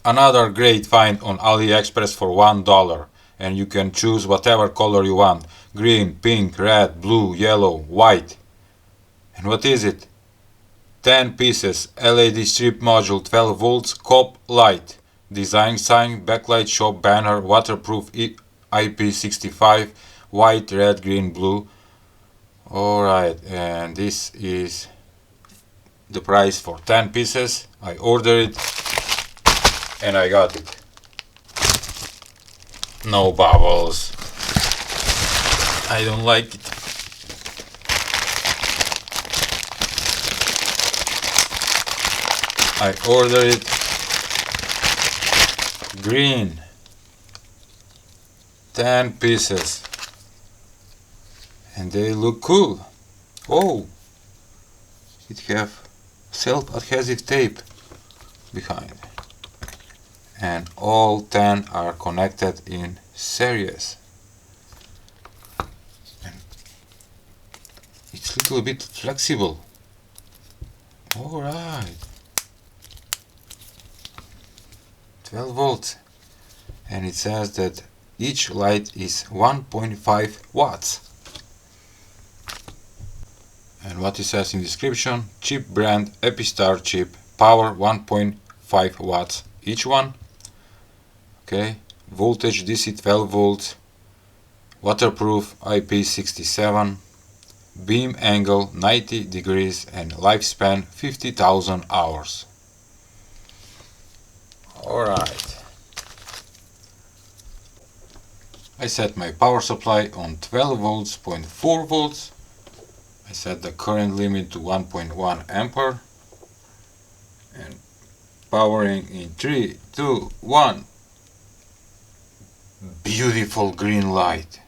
Another great find on Aliexpress for $1, and you can choose whatever color you want: green, pink, red, blue, yellow, white. And what is it? 10 pieces LED strip module, 12 volts, COP light, design sign, backlight, shop banner, waterproof IP65, white, red, green, blue. Alright, and this is the price for 10 pieces. I ordered it and I got it. No bubbles. I don't like it. I ordered it green. 10 pieces. And they look cool. Oh! It have self-adhesive tape behind. And all 10 are connected in series. And it's a little bit flexible. Alright. 12 volts. And it says that each light is 1.5 watts. And what it says in description: cheap brand Epistar chip, power 1.5 watts each one. Okay, voltage DC 12 volts, waterproof IP67, beam angle 90 degrees, and lifespan 50,000 hours. Alright. I set my power supply on 12 volts, 0.4 volts. I set the current limit to 1.1 ampere. And powering in 3, 2, 1. Beautiful green light.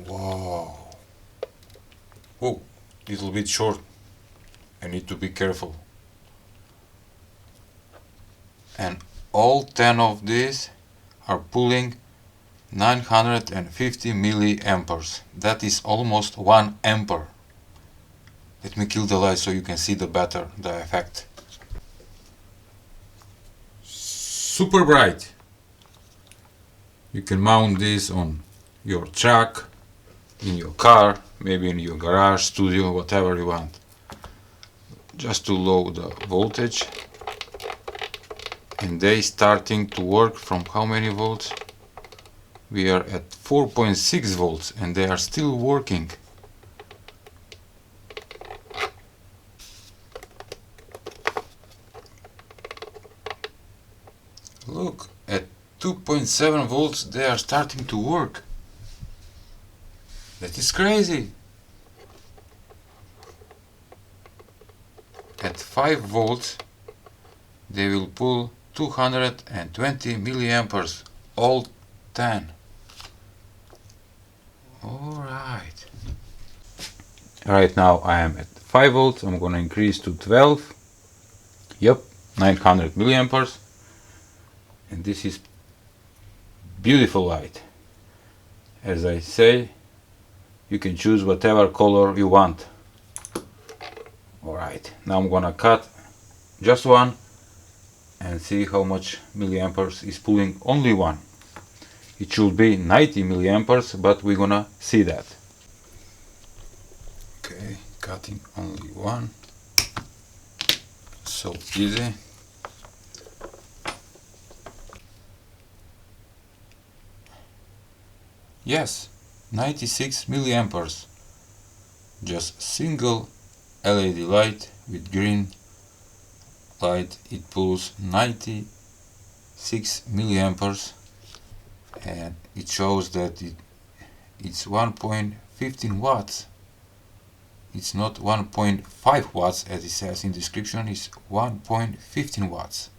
Wow. Oh, little bit short. I need to be careful. And all 10 of these are pulling 950 milliamperes. That is almost 1 ampere. Let me kill the light so you can see the effect. Super bright. You can mount this on your truck, in your car, maybe in your garage, studio, whatever you want. Just to low the voltage. And they starting to work from how many volts? We are at 4.6 volts and they are still working. Look, at 2.7 volts they are starting to work. That is crazy. At 5 volts they will pull 220 milliamperes, all 10. Alright. Right now I am at 5 volts, I'm gonna increase to 12. Yep, 900 milliamperes. And this is beautiful light. As I say, you can choose whatever color you want. Alright, now I'm gonna cut just one and see how much milliamperes is pulling only one. It should be 90 milliamperes, but we're gonna see that. Okay, cutting only one. So easy. Yes, 96 milliamperes. Just single LED light with green light. It pulls 96 milliamperes, and it shows that it's 1.15 watts. It's not 1.5 watts as it says in description. It's 1.15 watts.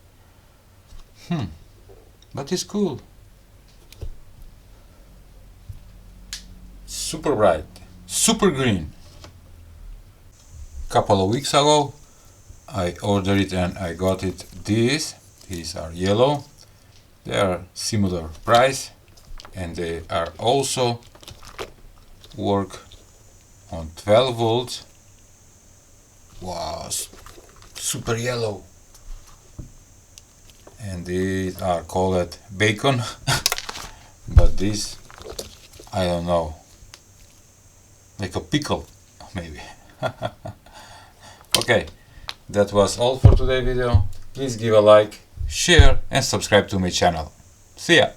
But it's cool. Super bright, super green. Couple of weeks ago I ordered it and I got it. These are yellow. They are similar price and they are also work on 12 volts. Wow, super yellow. and these are called bacon. But this, I don't know, like a pickle maybe. Okay, that was all for today's video. Please give a like, share and subscribe to my channel. See ya!